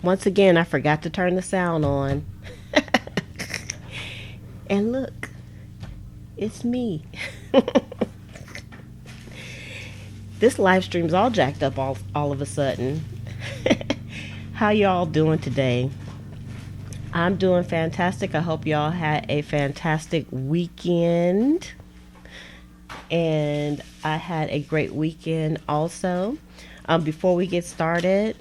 Once again, I forgot to turn the sound on. And look, it's me. This live stream's all jacked up all of a sudden. How y'all doing today? I'm doing fantastic. I hope y'all had a fantastic weekend. And I had a great weekend also. Before we get started,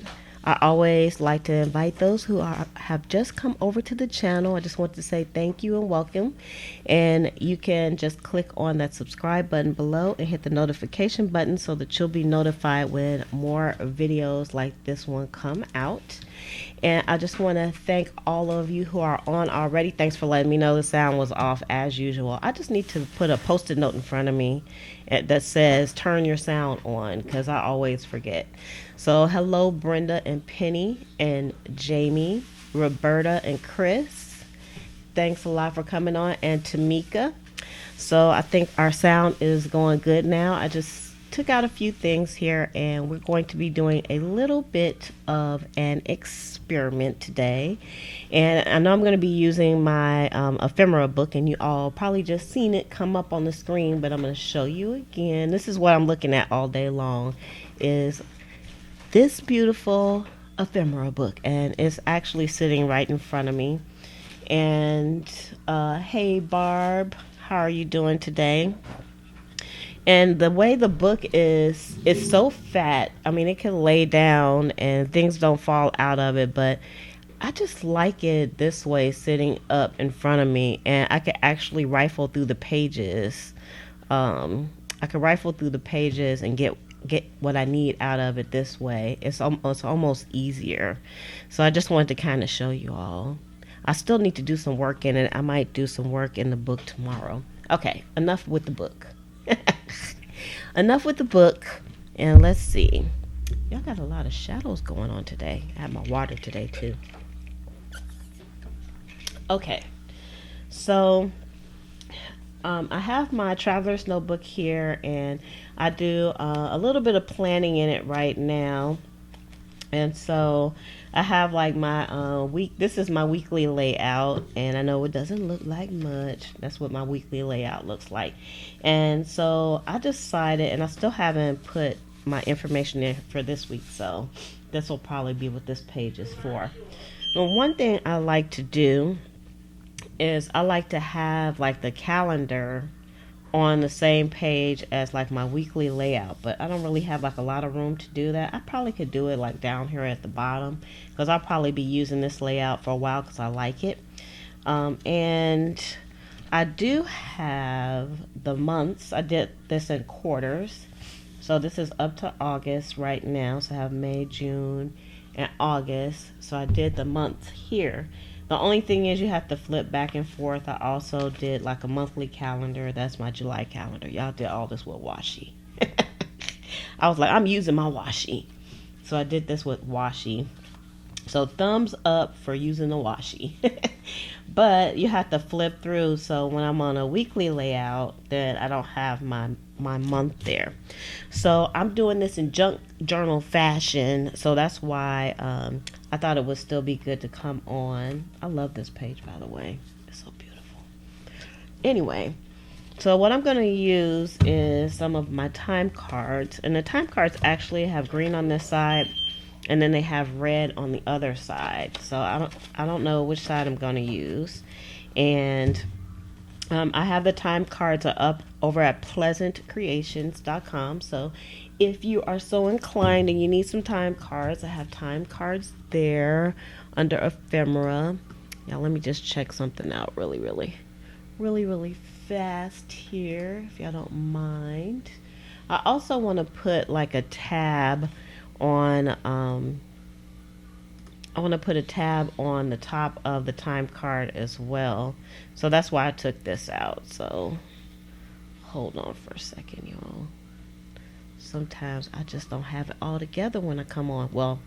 I always like to invite those who have just come over to the channel. I just want to say thank you and welcome. And you can just click on that subscribe button below and hit the notification button so that you'll be notified when more videos like this one come out. And I just want to thank all of you who are on already. Thanks for letting me know the sound was off as usual. I just need to put a post-it note in front of me that says turn your sound on, because I always forget. So hello Brenda and Penny and Jamie, Roberta and Chris. Thanks a lot for coming on, and Tamika. So I think our sound is going good now. I just took out a few things here, and we're going to be doing a little bit of an experiment today. And I know I'm going to be using my ephemera book, and you all probably just seen it come up on the screen, but I'm going to show you again. This is what I'm looking at all day long, is this beautiful ephemera book, and it's actually sitting right in front of me. And hey Barb, how are you doing today? And the way the book is, it's so fat. I mean, it can lay down and things don't fall out of it, but I just like it this way, sitting up in front of me, and I can actually rifle through the pages. I can rifle through the pages and get what I need out of it this way. It's almost easier. So I just wanted to kind of show you all. I still need to do some work in it. I might do some work in the book tomorrow. Okay, enough with the book. Enough with the book, and let's see. Y'all got a lot of shadows going on today. I have my water today too. Okay, so I have my traveler's notebook here, and I do a little bit of planning in it right now. And so I have like my this is my weekly layout, and I know it doesn't look like much. That's what my weekly layout looks like. And so I decided, and I still haven't put my information in for this week, so this will probably be what this page is for. But one thing I like to do is I like to have like the calendar on the same page as like my weekly layout, but I don't really have like a lot of room to do that. I probably could do it like down here at the bottom, because I'll probably be using this layout for a while because I like it. And I do have the months. I did this in quarters, so this is up to August right now. So I have May, June, and August. So I did the months here. The only thing is you have to flip back and forth. I also did like a monthly calendar. That's my July calendar. Y'all did all this with washi. I was like, I'm using my washi. So I did this with washi. So thumbs up for using the washi. But you have to flip through. So when I'm on a weekly layout, then I don't have my month there. So I'm doing this in junk journal fashion. So that's why I thought it would still be good to come on. I love this page, by the way. It's so beautiful. Anyway, so what I'm going to use is some of my time cards. And the time cards actually have green on this side, and then they have red on the other side. So I don't know which side I'm going to use. And I have the time cards up over at pleasantcreations.com. So if you are so inclined and you need some time cards, I have time cards there under ephemera. Now let me just check something out really fast here, if y'all don't mind. I also want to put like a tab on I want to put a tab on the top of the time card as well. So that's why I took this out. So hold on for a second, y'all. Sometimes I just don't have it all together when I come on. Well,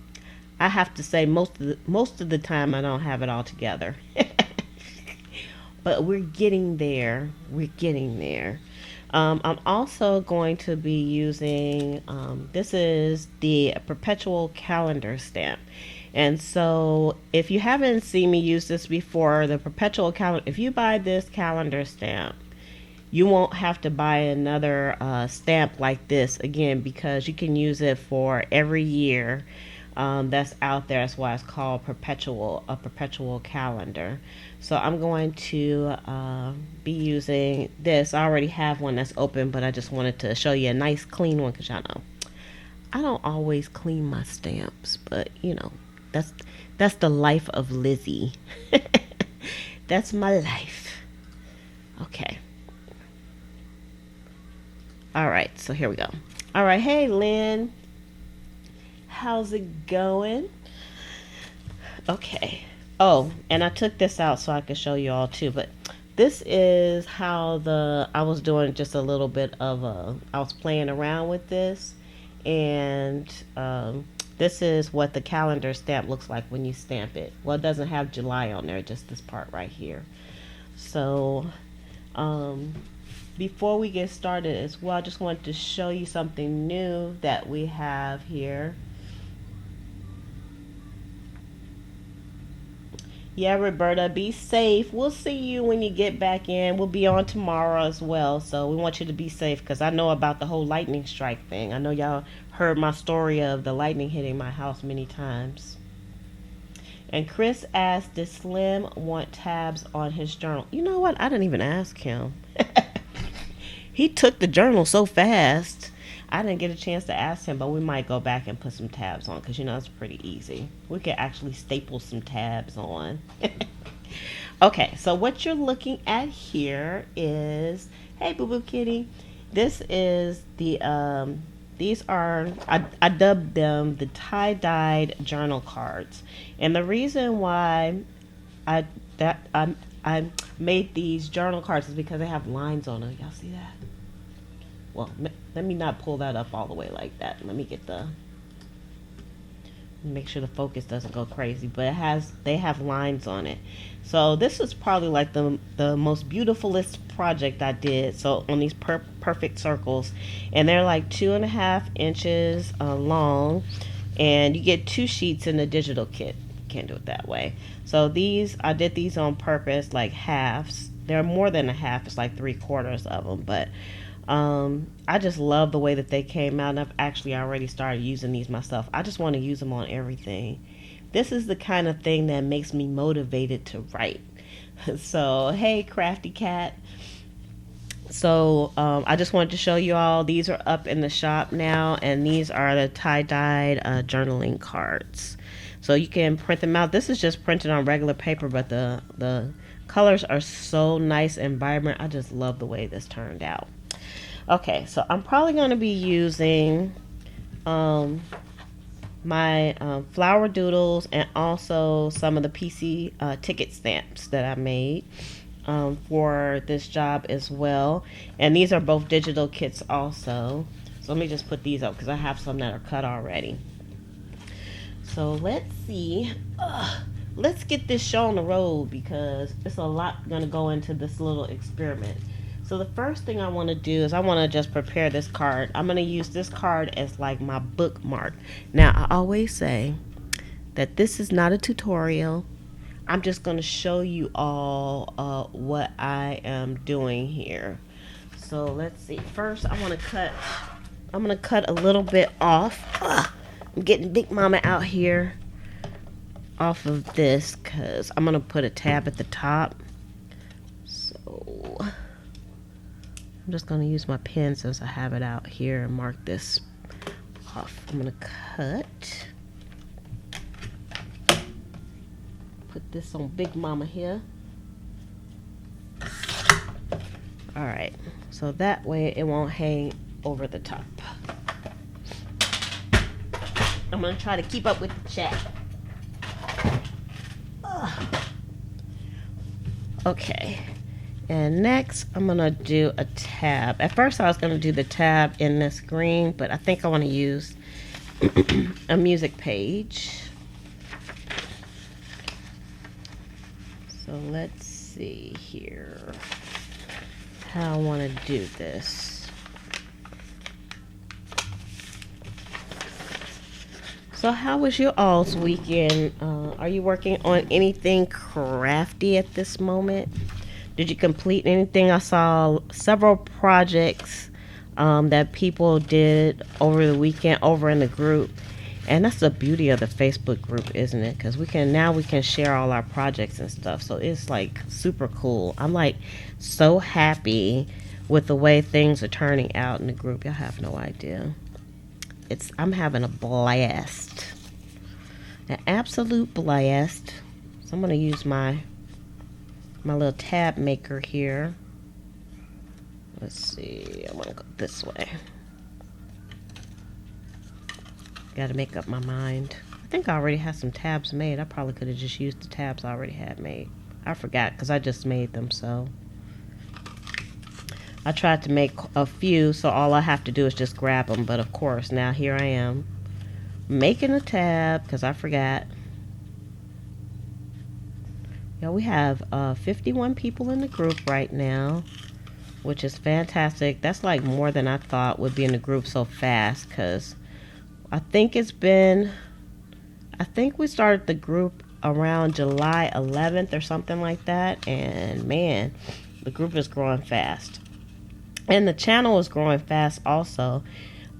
I have to say most of the time I don't have it all together. But we're getting there. We're getting there. I'm also going to be using, this is the perpetual calendar stamp. And so if you haven't seen me use this before, the perpetual calendar, if you buy this calendar stamp, you won't have to buy another stamp like this again, because you can use it for every year that's out there. That's why it's called a perpetual calendar. So I'm going to be using this. I already have one that's open, but I just wanted to show you a nice clean one, because y'all know I don't always clean my stamps, but you know, that's the life of Lizzie. That's my life. Okay. All right, so here we go. All right, hey Lynn, how's it going? Okay. Oh, and I took this out so I could show you all too, but this is how I was doing just a little bit of I was playing around with this, and this is what the calendar stamp looks like when you stamp it. Well, it doesn't have July on there, just this part right here. So, before we get started as well, I just wanted to show you something new that we have here. Yeah, Roberta, be safe. We'll see you when you get back in. We'll be on tomorrow as well. So we want you to be safe, because I know about the whole lightning strike thing. I know y'all heard my story of the lightning hitting my house many times. And Chris asked, did Slim want tabs on his journal? You know what? I didn't even ask him. He took the journal so fast. I didn't get a chance to ask him, but we might go back and put some tabs on, because you know it's pretty easy. We could actually staple some tabs on. Okay, so what you're looking at here is, hey Boo Boo Kitty, this is the these are, I dubbed them the tie-dyed journal cards, and the reason why I made these journal cards is because they have lines on them. Y'all see that? Well, let me not pull that up all the way like that. Let me get make sure the focus doesn't go crazy, but they have lines on it. So this is probably like the most beautifulest project I did. So on these perfect circles, and they're like 2.5 inches long, and you get 2 sheets in the digital kit. Can't do it that way. So I did these on purpose, like halves. They're more than a half. It's like 3/4 of them, but I just love the way that they came out, and I've actually already started using these myself. I just want to use them on everything. This is the kind of thing that makes me motivated to write. So, hey, Crafty Cat. So, I just wanted to show you all. These are up in the shop now, and these are the tie-dyed journaling cards. So you can print them out. This is just printed on regular paper, but the colors are so nice and vibrant. I just love the way this turned out. Okay, so I'm probably going to be using my flower doodles, and also some of the PC ticket stamps that I made for this job as well. And these are both digital kits also. So let me just put these up, because I have some that are cut already. So let's see. Let's get this show on the road, because it's a lot going to go into this little experiment. So the first thing I want to do is I want to just prepare this card. I'm going to use this card as like my bookmark. Now, I always say that this is not a tutorial. I'm just going to show you all what I am doing here. So let's see. First, I'm going to cut a little bit off. I'm getting Big Mama out here off of this, because I'm going to put a tab at the top. So I'm just going to use my pen since I have it out here and mark this off. I'm going to cut. Put this on Big Mama here. Alright, so that way it won't hang over the top. I'm going to try to keep up with the chat. Okay. And next, I'm going to do a tab. At first, I was going to do the tab in this green, but I think I want to use a music page. So let's see here how I want to do this. So how was your all's weekend? Are you working on anything crafty at this moment? Did you complete anything? I saw several projects that people did over the weekend over in the group. And that's the beauty of the Facebook group, isn't it? Because we can share all our projects and stuff. So it's like super cool. I'm like so happy with the way things are turning out in the group. Y'all have no idea. I'm having a blast, an absolute blast. So I'm gonna use my little tab maker here. Let's see. I want to go this way. Got to make up my mind. I think I already had some tabs made. I probably could have just used the tabs I already had made. I forgot because I just made them. So I tried to make a few, so all I have to do is just grab them. But of course, now here I am making a tab because I forgot. Yeah, we have 51 people in the group right now, which is fantastic. That's like more than I thought would be in the group so fast, because I think we started the group around July 11th or something like that. And man, the group is growing fast. And the channel is growing fast also.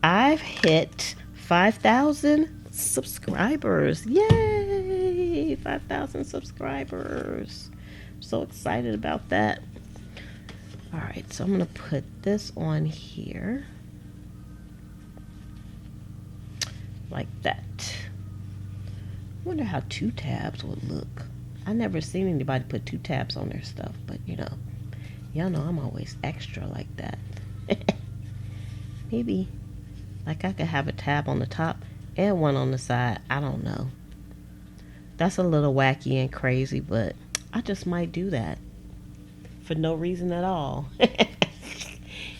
I've hit 5,000 subscribers. Yay! 5,000 subscribers. I'm so excited about that. All right, so I'm going to put this on here. Like that. I wonder how 2 tabs would look. I never seen anybody put 2 tabs on their stuff, but y'all know I'm always extra like that. Maybe like I could have a tab on the top and one on the side. I don't know. That's a little wacky and crazy, but I just might do that for no reason at all.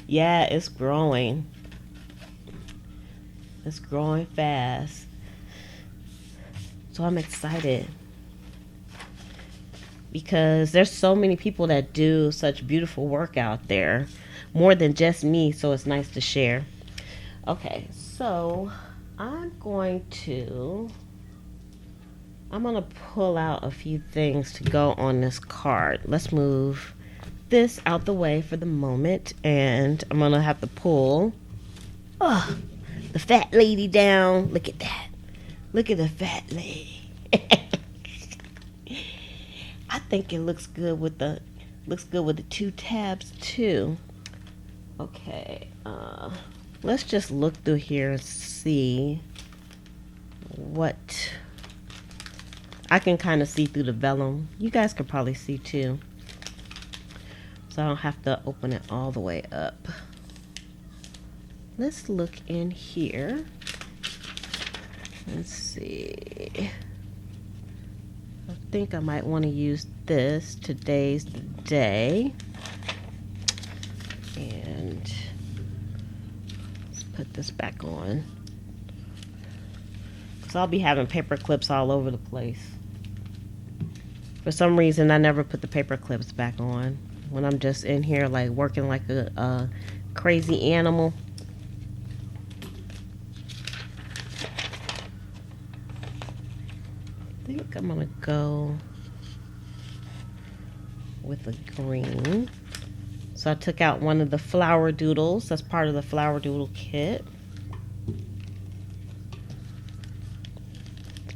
Yeah, it's growing. It's growing fast. So I'm excited because there's so many people that do such beautiful work out there, more than just me, so it's nice to share. Okay, so I'm going to pull out a few things to go on this card. Let's move this out the way for the moment, and I'm going to have to pull the fat lady down. Look at that. Look at the fat lady. I think it looks good with the 2 tabs too. Okay, let's just look through here and see what I can kind of see through the vellum. You guys can probably see too, so I don't have to open it all the way up. Let's look in here. Let's see. I think I might want to use this. Today's the day. And let's put this back on, because I'll be having paper clips all over the place. For some reason, I never put the paper clips back on when I'm just in here like working like a crazy animal. I think I'm gonna go with a green. So I took out one of the flower doodles. That's part of the flower doodle kit.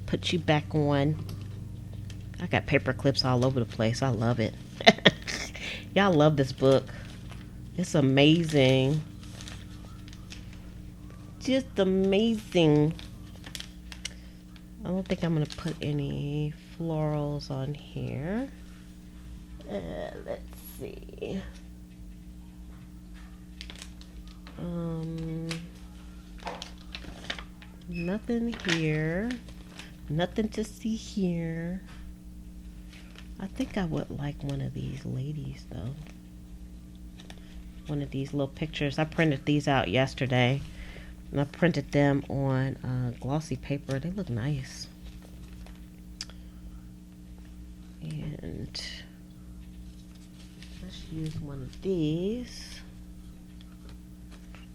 Put you back on. I got paper clips all over the place. I love it. Y'all love this book. It's amazing. Just amazing. I don't think I'm going to put any florals on here. Let's see. Nothing here. Nothing to see here. I think I would like one of these ladies though. One of these little pictures. I printed these out yesterday. And I printed them on glossy paper. They look nice. And let's use one of these.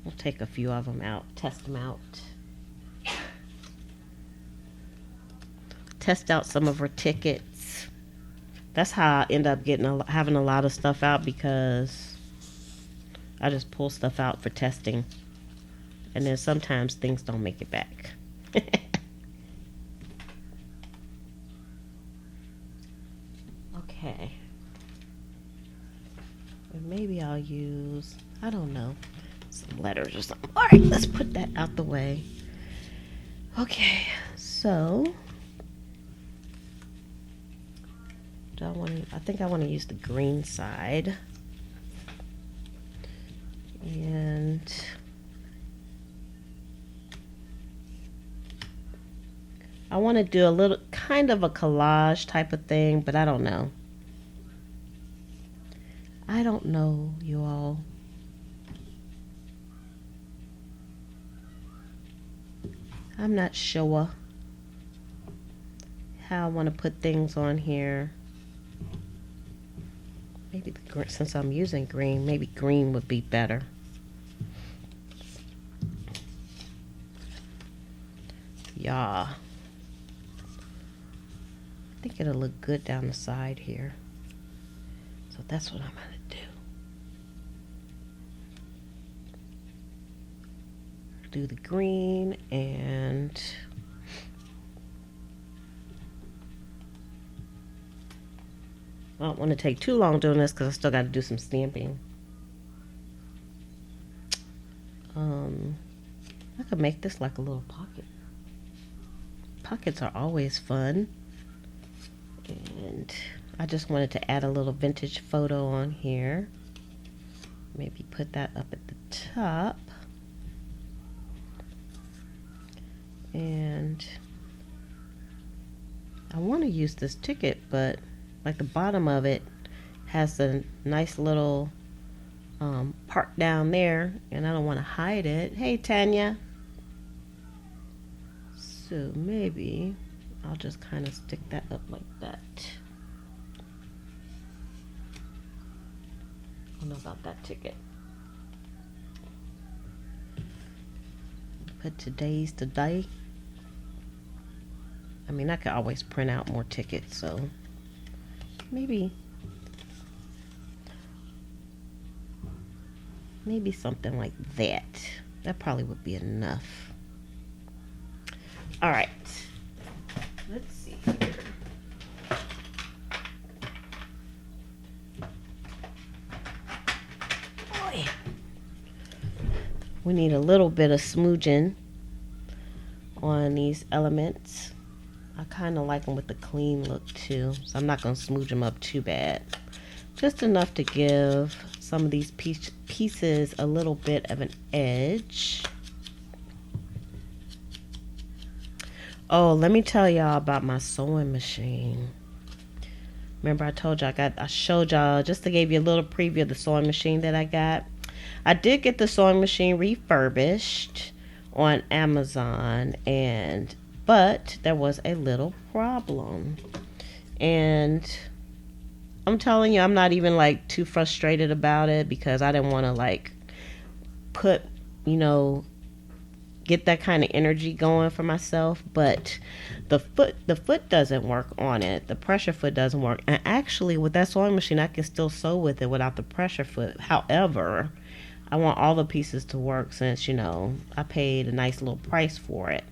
We'll take a few of them out, test them out. test out some of her tickets. That's how I end up having a lot of stuff out, because I just pull stuff out for testing, and then sometimes things don't make it back. Okay. And maybe I'll use, I don't know, some letters or something. All right, let's put that out the way. Okay, so I think I want to use the green side. And I want to do a little kind of a collage type of thing, but I don't know. I don't know, you all. I'm not sure how I want to put things on here. Maybe since I'm using green, maybe green would be better. Yeah. I think it'll look good down the side here. So that's what I'm going to do. Do the green, and I don't want to take too long doing this because I still got to do some stamping. I could make this like a little pocket. Pockets are always fun. And I just wanted to add a little vintage photo on here. Maybe put that up at the top. And I want to use this ticket, but like the bottom of it has a nice little part down there, and I don't want to hide it. Hey, Tanya. So maybe I'll just kind of stick that up like that. I don't know about that ticket. Put today's today. I mean, I could always print out more tickets, so maybe something like that. That probably would be enough. All right. Let's see here. Boy. We need a little bit of smooching on these elements. I kind of like them with the clean look too, so I'm not going to smooch them up too bad. Just enough to give some of these pieces a little bit of an edge. Oh, let me tell y'all about my sewing machine. Remember I told y'all I showed y'all, just to give you a little preview of the sewing machine that I got. I did get the sewing machine refurbished on Amazon, but there was a little problem. And I'm telling you, I'm not even like too frustrated about it, because I didn't want to like put, get that kind of energy going for myself. But the foot doesn't work on it. The pressure foot doesn't work. And actually with that sewing machine, I can still sew with it without the pressure foot. However, I want all the pieces to work, since I paid a nice little price for it.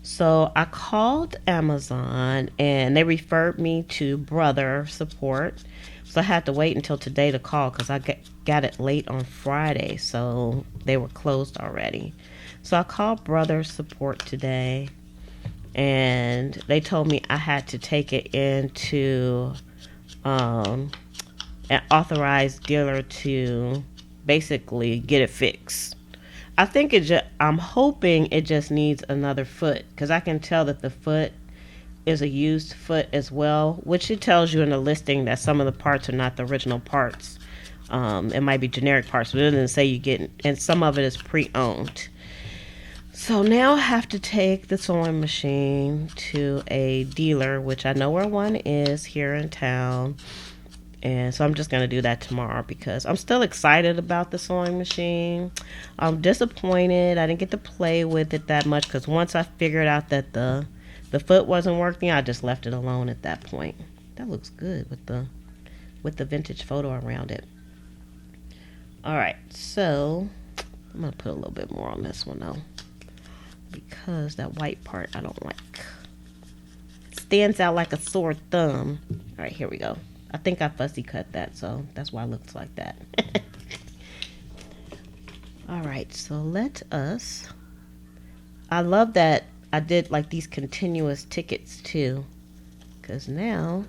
So I called Amazon and they referred me to Brother support. So I had to wait until today to call, because I got it late on Friday, so they were closed already. So I called Brother support today, and they told me I had to take it into an authorized dealer to basically get it fixed. I think I'm hoping it just needs another foot, because I can tell that the foot is a used foot as well, which it tells you in the listing that some of the parts are not the original parts. It might be generic parts, but it doesn't say you get, and some of it is pre-owned. So now I have to take the sewing machine to a dealer, which I know where one is here in town. And so I'm just going to do that tomorrow, because I'm still excited about the sewing machine. I'm disappointed I didn't get to play with it that much, because once I figured out that the the foot wasn't working, I just left it alone at that point. That looks good with the vintage photo around it. All right, so I'm gonna put a little bit more on this one though, because that white part I don't like. It stands out like a sore thumb. All right, here we go. I think I fussy cut that, so that's why it looks like that. All right, so let us, I love that I did like these continuous tickets too, because now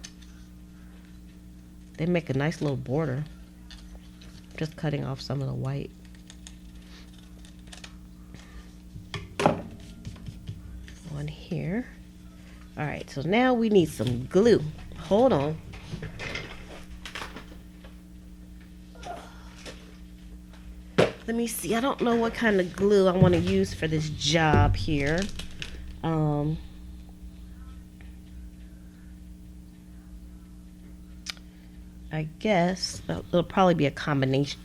they make a nice little border. Just cutting off some of the white. On here. All right, so now we need some glue. Hold on. Let me see. I don't know what kind of glue I want to use for this job here. I guess it'll probably be a combination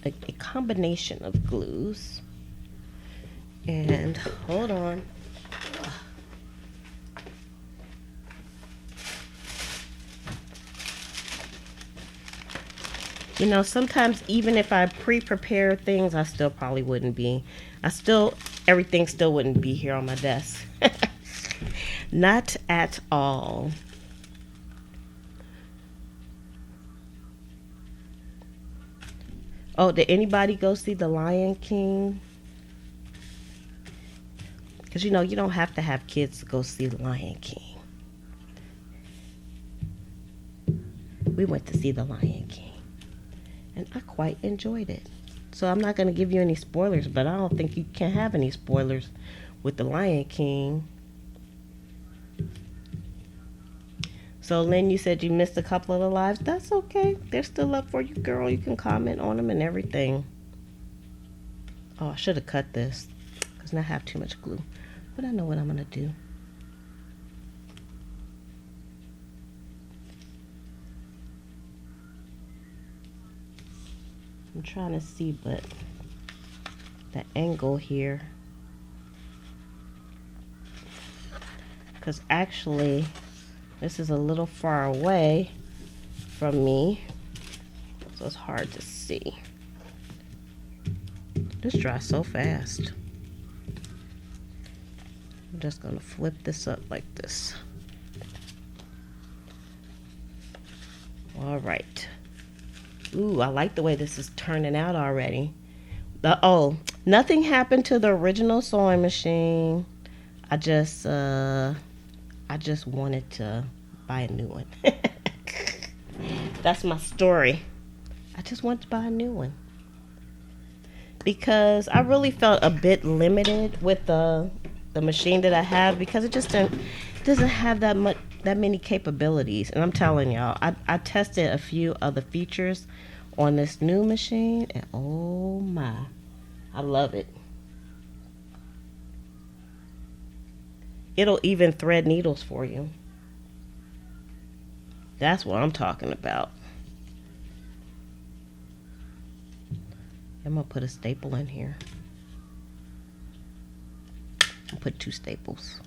of glues. And hold on. You know, sometimes even if I pre-prepare things, I still probably wouldn't be. Everything still wouldn't be here on my desk. Not at all. Oh, did anybody go see The Lion King? Because, you know, you don't have to have kids to go see The Lion King. We went to see The Lion King, and I quite enjoyed it. So I'm not going to give you any spoilers, but I don't think you can have any spoilers with The Lion King. So Lynn, you said you missed a couple of the lives. That's okay. They're still up for you, girl. You can comment on them and everything. Oh, I should have cut this because now I have too much glue. But I know what I'm going to do. I'm trying to see, but the angle here. Because actually, this is a little far away from me, so it's hard to see. This dries so fast. I'm just gonna flip this up like this. All right. Ooh, I like the way this is turning out already. Oh, nothing happened to the original sewing machine. I just wanted to buy a new one. That's my story. I just wanted to buy a new one because I really felt a bit limited with the machine that I have, because it just doesn't have that many capabilities. And I'm telling y'all, I tested a few of the features on this new machine, and oh my, I love it. It'll even thread needles for you. That's what I'm talking about. I'm gonna put a staple in here. I'll put 2 staples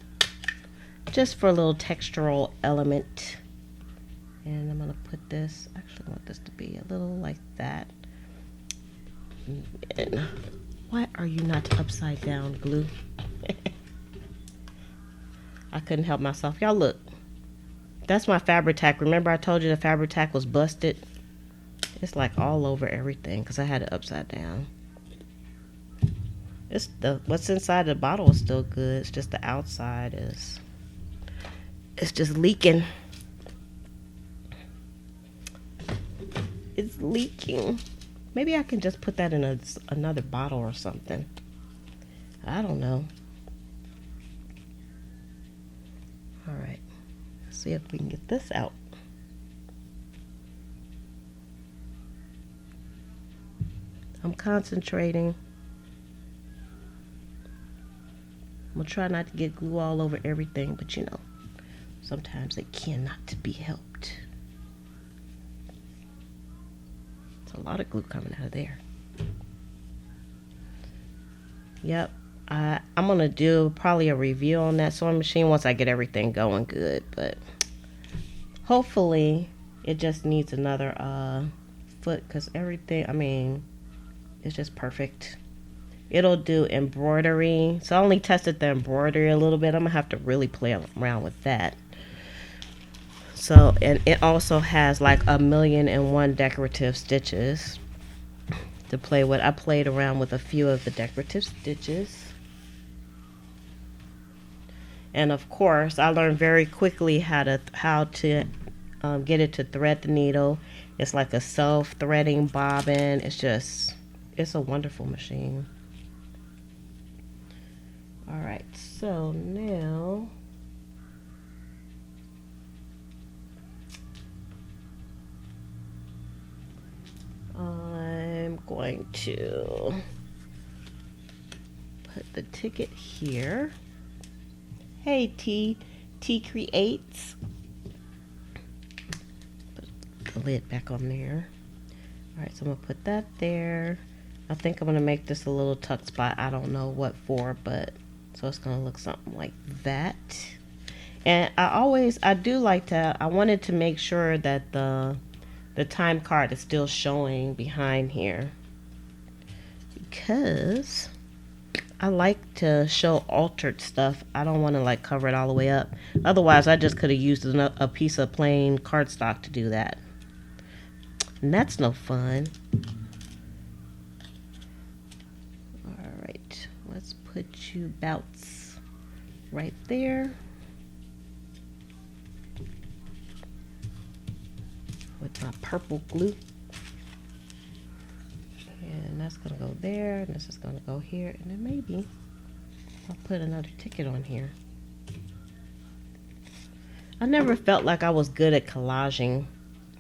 just for a little textural element. And I'm gonna put this, actually I want this to be a little like that. And why are you not upside down, glue? I couldn't help myself. Y'all look, that's my Fabri-Tac. Remember I told you the Fabri-Tac was busted? It's like all over everything because I had it upside down. What's inside the bottle is still good. It's just the outside it's just leaking. It's leaking. Maybe I can just put that in another bottle or something. I don't know. All right. Let's see if we can get this out. I'm concentrating. I'm gonna try not to get glue all over everything, but you know, sometimes it cannot be helped. It's a lot of glue coming out of there. Yep, I'm gonna do probably a review on that sewing machine once I get everything going good, but hopefully it just needs another foot, because everything, I mean, it's just perfect. It'll do embroidery, so I only tested the embroidery a little bit. I'm gonna have to really play around with that. So, and it also has like 1,000,001 decorative stitches to play with. I played around with a few of the decorative stitches. And of course, I learned very quickly how to get it to thread the needle. It's like a self-threading bobbin. It's a wonderful machine. All right, so now I'm going to put the ticket here. Hey, T Creates. Put the lid back on there. All right, so I'm gonna put that there. I think I'm gonna make this a little tuck spot. I don't know what for, but so it's gonna look something like that. And I do like to, I wanted to make sure that the time card is still showing behind here, because I like to show altered stuff. I don't want to like cover it all the way up. Otherwise, I just could have used a piece of plain cardstock to do that. And that's no fun. All right, let's put you bouts right there. With my purple glue. And that's gonna go there, and this is gonna go here, and then maybe I'll put another ticket on here. I never felt like I was good at collaging.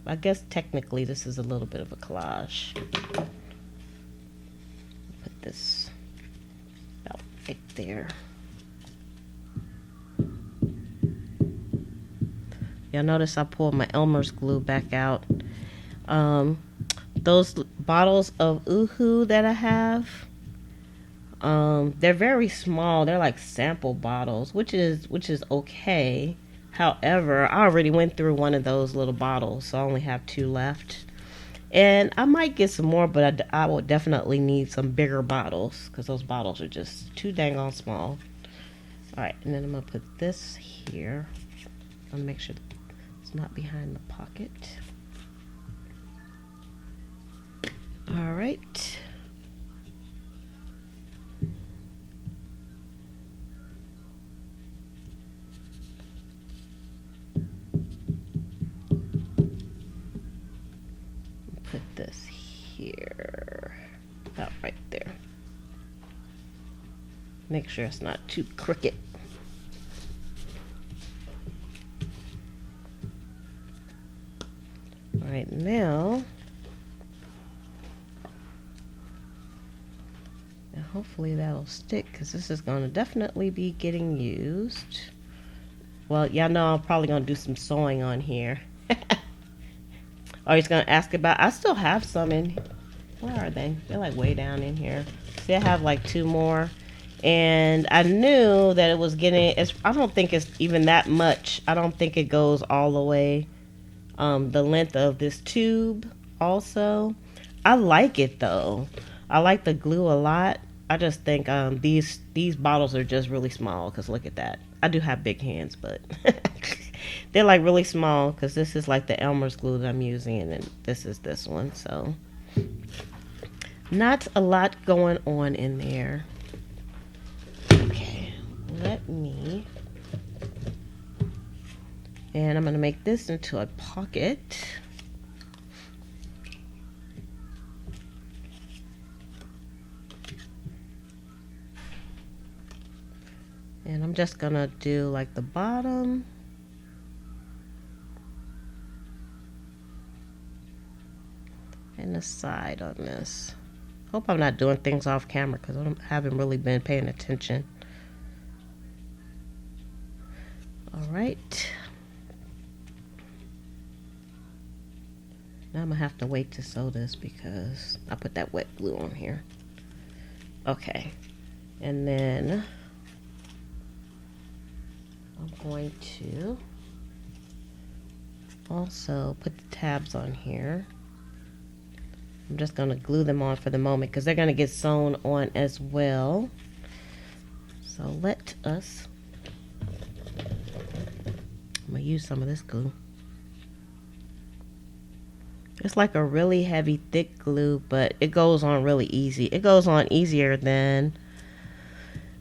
I guess technically this is a little bit of a collage. Put this about right there. Y'all notice I pulled my Elmer's glue back out. Those bottles of Uhu that I have, they're very small. They're like sample bottles, which is okay. However, I already went through one of those little bottles, so I only have 2 left. And I might get some more, but I will definitely need some bigger bottles, because those bottles are just too dang on small. Alright, and then I'm going to put this here. I'm going to make sure it's not behind the pocket. Alright. Put this here. About right there. Make sure it's not too crooked. Alright, now hopefully that'll stick, because this is going to definitely be getting used. Well, y'all know I'm probably going to do some sewing on here. Oh, he's going to ask about, I still have some in, where are they? They're like way down in here. See, I have like 2 more. And I knew that it was getting, I don't think it's even that much. I don't think it goes all the way the length of this tube also. I like it though. I like the glue a lot. I just think these bottles are just really small, because look at that. I do have big hands, but they're like really small, because this is like the Elmer's glue that I'm using, and then this is this one. So not a lot going on in there. Okay, let me, and I'm going to make this into a pocket. And I'm just gonna do like the bottom. And the side on this. Hope I'm not doing things off camera, because I haven't really been paying attention. Alright. Now I'm gonna have to wait to sew this, because I put that wet glue on here. Okay. And then I'm going to also put the tabs on here. I'm just going to glue them on for the moment because they're going to get sewn on as well. So let us, I'm going to use some of this glue. It's like a really heavy, thick glue, but it goes on really easy. It goes on easier than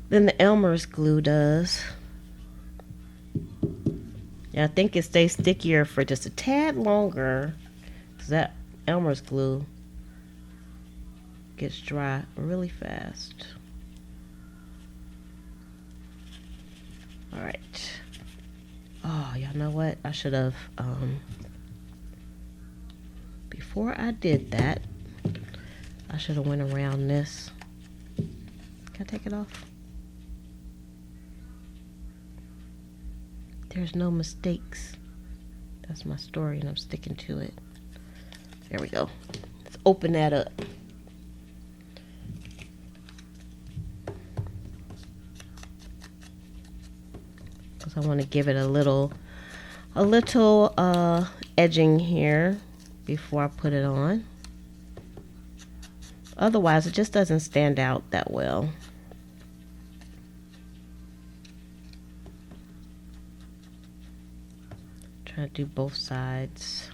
the Elmer's glue does. Yeah, I think it stays stickier for just a tad longer because that Elmer's glue gets dry really fast. All right. Oh, y'all know what? I should have, before I did that, I should have went around this. Can I take it off? There's no mistakes. That's my story and I'm sticking to it. There we go. Let's open that up. Because I want to give it a little edging here before I put it on. Otherwise, it just doesn't stand out that well. Try to do both sides.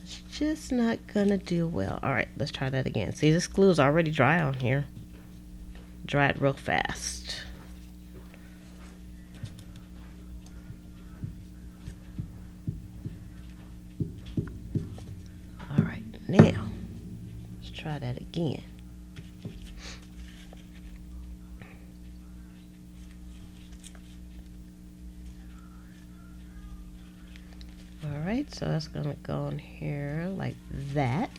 It's just not gonna do well. All right, let's try that again. See, this glue is already dry on here. Dried real fast. All right, now let's try that again. Alright, so that's gonna go on here like that.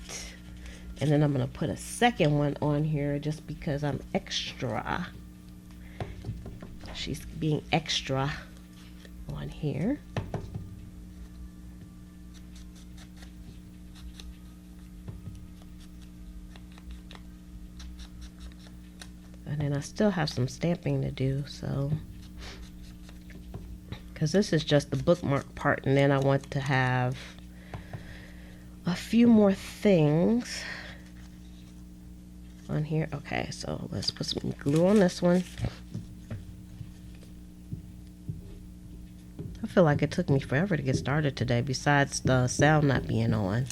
And then I'm gonna put a second one on here just because I'm extra. She's being extra on here. And then I still have some stamping to do, so because this is just the bookmark part, and then I want to have a few more things on here. Okay, so let's put some glue on this one. I feel like it took me forever to get started today, besides the sound not being on.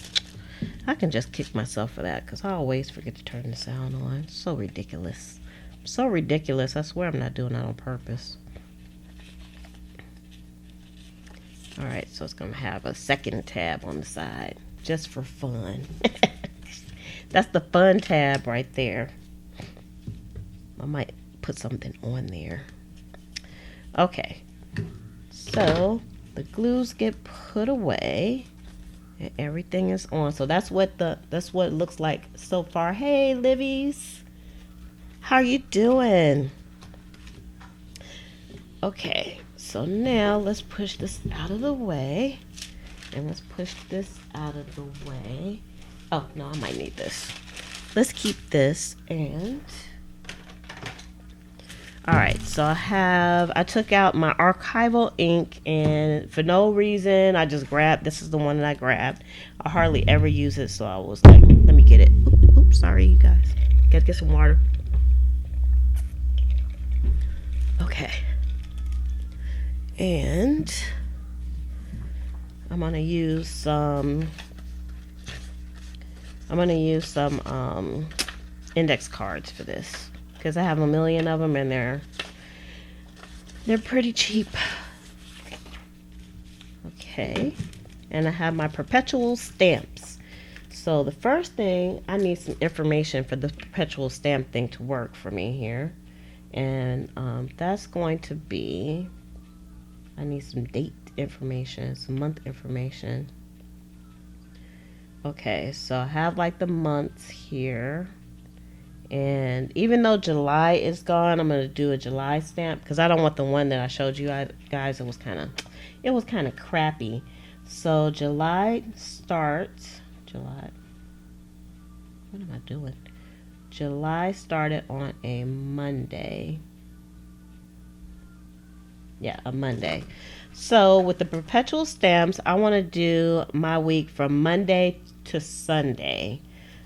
I can just kick myself for that because I always forget to turn the sound on. It's so ridiculous. So ridiculous. I swear I'm not doing that on purpose. Alright, so it's going to have a second tab on the side, just for fun. That's the fun tab right there. I might put something on there. Okay, so the glues get put away, and everything is on. So that's what it looks like so far. Hey, Livies, how you doing? Okay. So now let's push this out of the way, and let's push this out of the way. Oh, no, I might need this. Let's keep this. And all right, so I took out my archival ink, and for no reason, I just grabbed, this is the one that I grabbed. I hardly ever use it, so I was like, let me get it. Oops, sorry, you guys. Gotta get some water. Okay. And I'm gonna use some index cards for this because I have a million of them and they're pretty cheap. Okay, and I have my perpetual stamps. So the first thing, I need some information for the perpetual stamp thing to work for me here, and that's going to be, I need some date information, some month information. Okay, so I have like the months here. And even though July is gone, I'm going to do a July stamp because I don't want the one that I showed you guys. It was kind of crappy. So July starts, July. What am I doing? July started on a Monday. Yeah, a Monday. So with the perpetual stamps, I want to do my week from Monday to Sunday.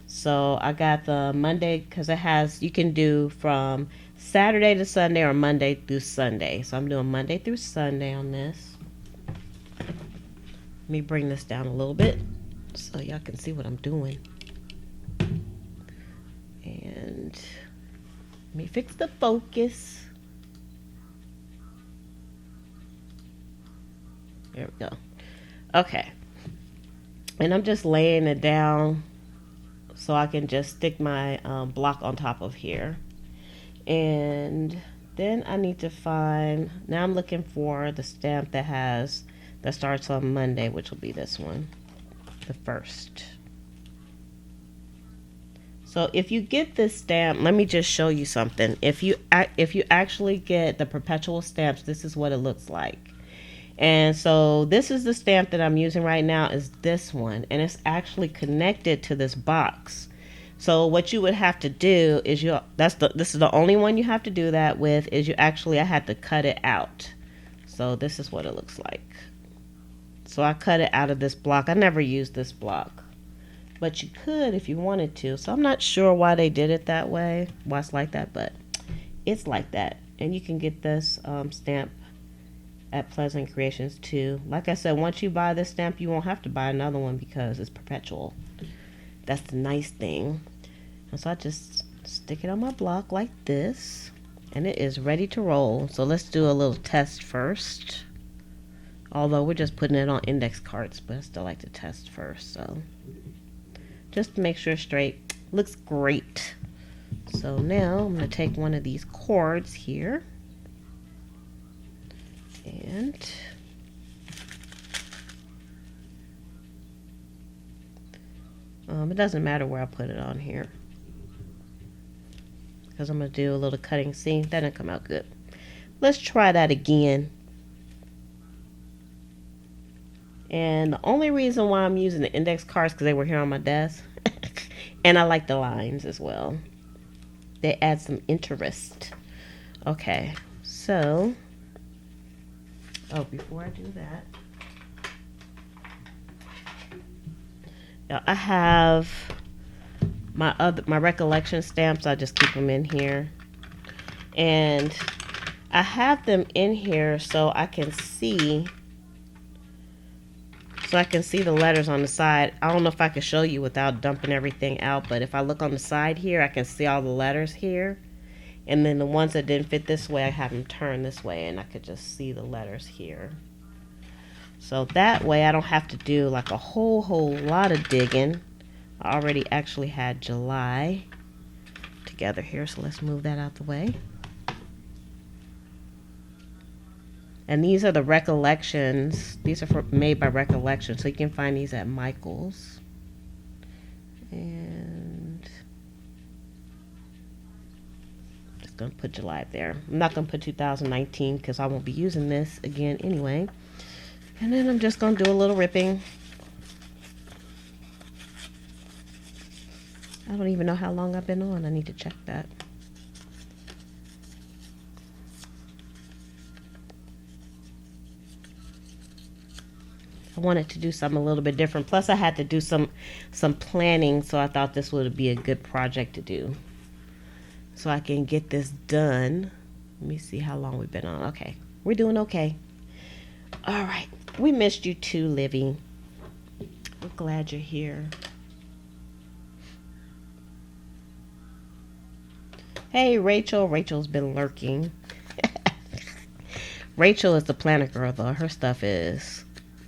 So I got the Monday because it has, you can do from Saturday to Sunday or Monday through Sunday. So I'm doing Monday through Sunday on this. Let me bring this down a little bit so y'all can see what I'm doing. And let me fix the focus. There we go. Okay. And I'm just laying it down so I can just stick my block on top of here. And then I need to find, now I'm looking for the stamp that starts on Monday, which will be this one, the first. So if you get this stamp, let me just show you something. If you actually get the perpetual stamps, this is what it looks like. And so this is the stamp that I'm using right now, is this one, and it's actually connected to this box. So what you would have to do is this is the only one you have to do that with, is I had to cut it out. So this is what it looks like. So I cut it out of this block. I never used this block, but you could if you wanted to. So I'm not sure why they did it that way, why it's like that, but it's like that. And you can get this stamp at Pleasant Creations too. Like I said, once you buy this stamp, you won't have to buy another one because it's perpetual. That's the nice thing. And so I just stick it on my block like this, and it is ready to roll. So let's do a little test first. Although we're just putting it on index cards, but I still like to test first. So just to make sure it's straight. Looks great. So now I'm going to take one of these cords here. And it doesn't matter where I put it on here, because I'm going to do a little cutting seam. That didn't come out good. Let's try that again. And the only reason why I'm using the index cards because they were here on my desk. And I like the lines as well. They add some interest. Okay, so before I do that, I have my recollection stamps. I just keep them in here, and I have them in here so I can see the letters on the side. I don't know if I can show you without dumping everything out, but if I look on the side here, I can see all the letters here. And then the ones that didn't fit this way, I have them turned this way, and I could just see the letters here. So that way I don't have to do like a whole lot of digging. I already actually had July together here, so let's move that out the way. And these are the recollections. These are made by Recollection, so you can find these at Michael's. And just gonna put July there. I'm not gonna put 2019 because I won't be using this again anyway. And then I'm just gonna do a little ripping. I don't even know how long I've been on. I need to check that. I wanted to do something a little bit different. Plus I had to do some planning, so I thought this would be a good project to do. So I can get this done. Let me see how long we've been on. Okay, we're doing okay. All right, we missed you too, Livy. We're glad you're here. Hey, Rachel. Rachel's been lurking. Rachel is the planner girl, though. Her stuff is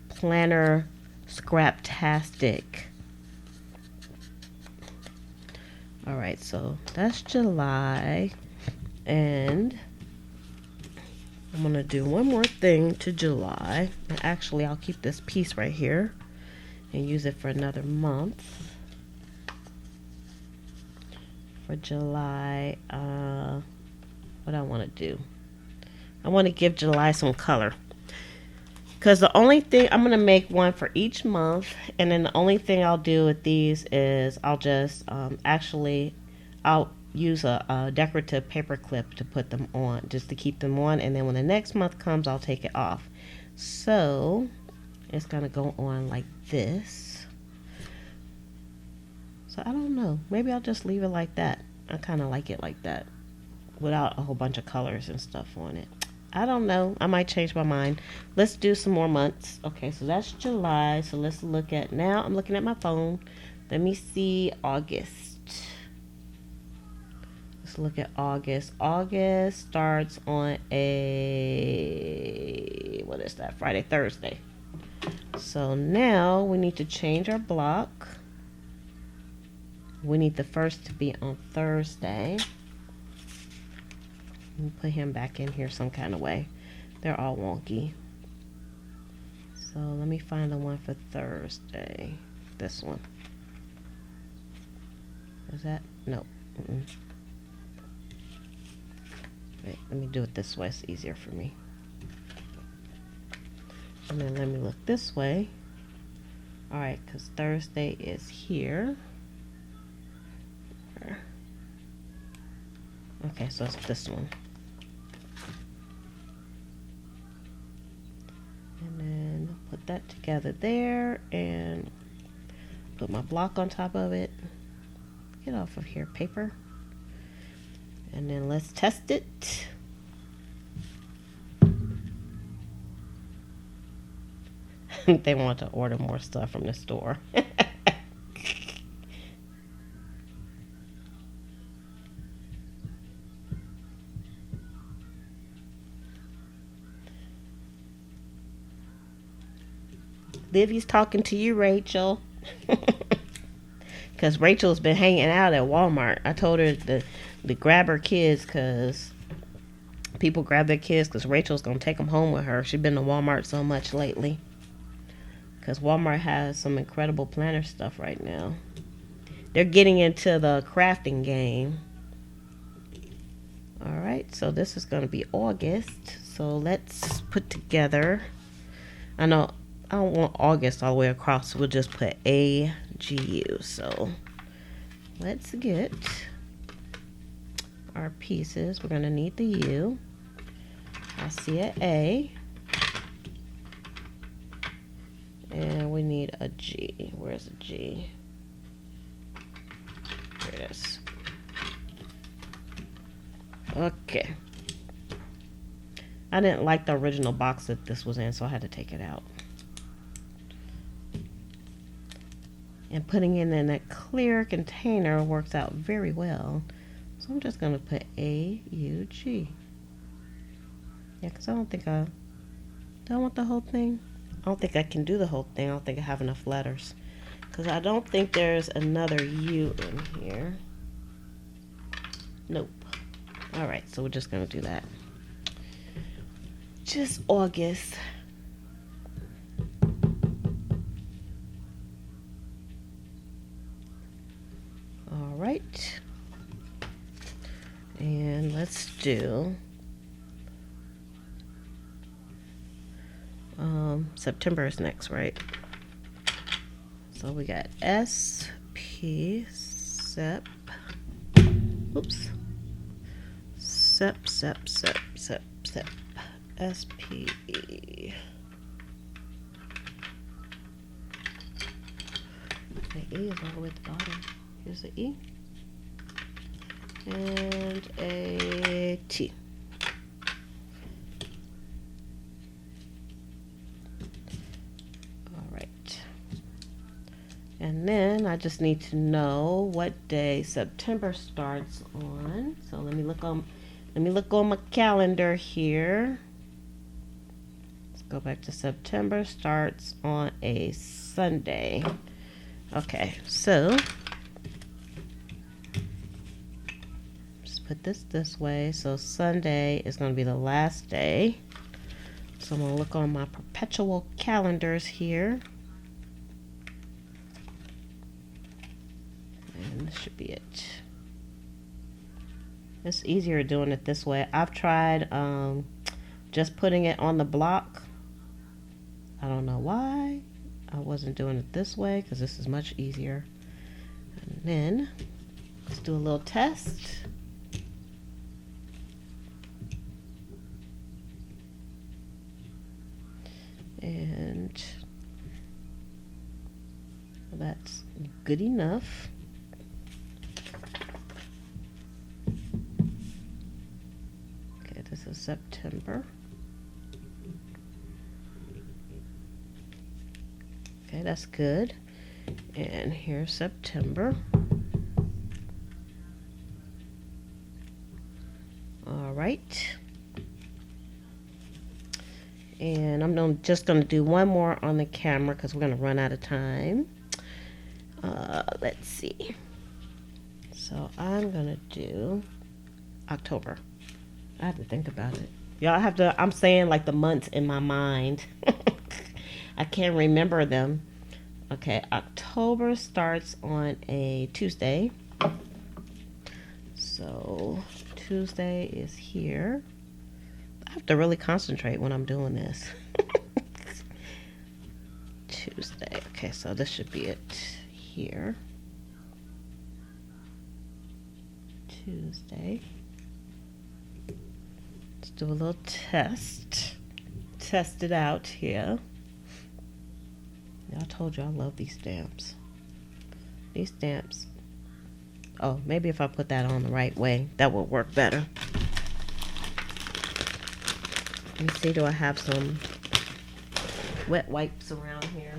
planner scraptastic. All right, so that's July, and I'm gonna do one more thing to July. And actually, I'll keep this piece right here and use it for another month. For July, what I want to do, I want to give July some color, Because the only thing, I'm going to make one for each month. And then the only thing I'll do with these is I'll just I'll use a decorative paper clip to put them on, just to keep them on. And then when the next month comes, I'll take it off. So it's going to go on like this. So I don't know. Maybe I'll just leave it like that. I kind of like it like that, without a whole bunch of colors and stuff on it. I don't know. I might change my mind. Let's do some more months. Okay, so that's July. So let's look at, now I'm looking at my phone. Let me see August. Let's look at August. August starts on a, what is that? Friday, Thursday. So now we need to change our block. We need the first to be on Thursday. Put him back in here some kind of way. They're all wonky. So let me find the one for Thursday. This one. Is that? No. Wait, let me do it this way. It's easier for me. And then let me look this way. Alright, because Thursday is here. Okay, so it's this one. And then put that together there and put my block on top of it. Get off of here, paper. And then let's test it. They want to order more stuff from the store. Livy's talking to you, Rachel. Because Rachel's been hanging out at Walmart. I told her to grab her kids because people grab their kids because Rachel's going to take them home with her. She's been to Walmart so much lately. Because Walmart has some incredible planner stuff right now. They're getting into the crafting game. Alright, so this is going to be August. So let's put together. I know I don't want August all the way across, so we'll just put AGU. So let's get our pieces. We're going to need the U. I see an A. And we need a G. Where's the G? Here it is. Okay. I didn't like the original box that this was in, so I had to take it out. And putting it in a clear container works out very well. So I'm just going to put A-U-G. Yeah, because I don't think do I want the whole thing? I don't think I can do the whole thing. I don't think I have enough letters. Because I don't think there's another U in here. Nope. Alright, so we're just going to do that. Just August. Alright. And let's do September is next, right? So we got S-P, SEP. Oops. SEP, S-P-E. The E is all the way at the bottom. Here's the E. And a T. Alright. And then I just need to know what day September starts on. So let me look on my calendar here. Let's go back to September. Starts on a Sunday. Okay, so just put this way. So Sunday is going to be the last day. So I'm going to look on my perpetual calendars here. And this should be it. It's easier doing it this way. I've tried just putting it on the block. I don't know why I wasn't doing it this way, because this is much easier. And then let's do a little test. And that's good enough. Okay, this is September. Okay, that's good. And here's September. All right. And I'm just going to do one more on the camera because we're going to run out of time. Let's see. So I'm going to do October. I have to think about it. Y'all have to, I'm saying like the months in my mind. I can't remember them. Okay, October starts on a Tuesday. So Tuesday is here. I have to really concentrate when I'm doing this. Tuesday. Okay, so this should be it here. Tuesday. Let's do a little test. Test it out here. I told you I love these stamps. These stamps. Oh, maybe if I put that on the right way, that would work better. Let me see, do I have some wet wipes around here?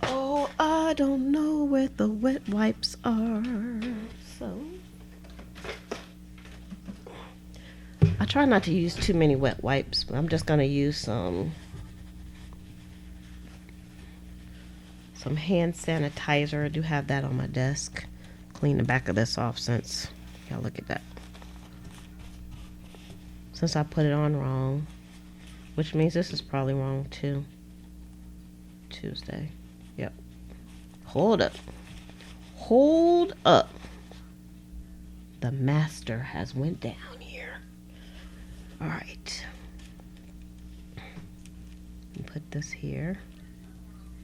Oh, I don't know where the wet wipes are. So I try not to use too many wet wipes, but I'm just going to use some hand sanitizer. I do have that on my desk. Clean the back of this off since, y'all look at that. Since I put it on wrong, which means this is probably wrong too. Tuesday. Yep. Hold up. Hold up. The master has went down here. All right. Put this here.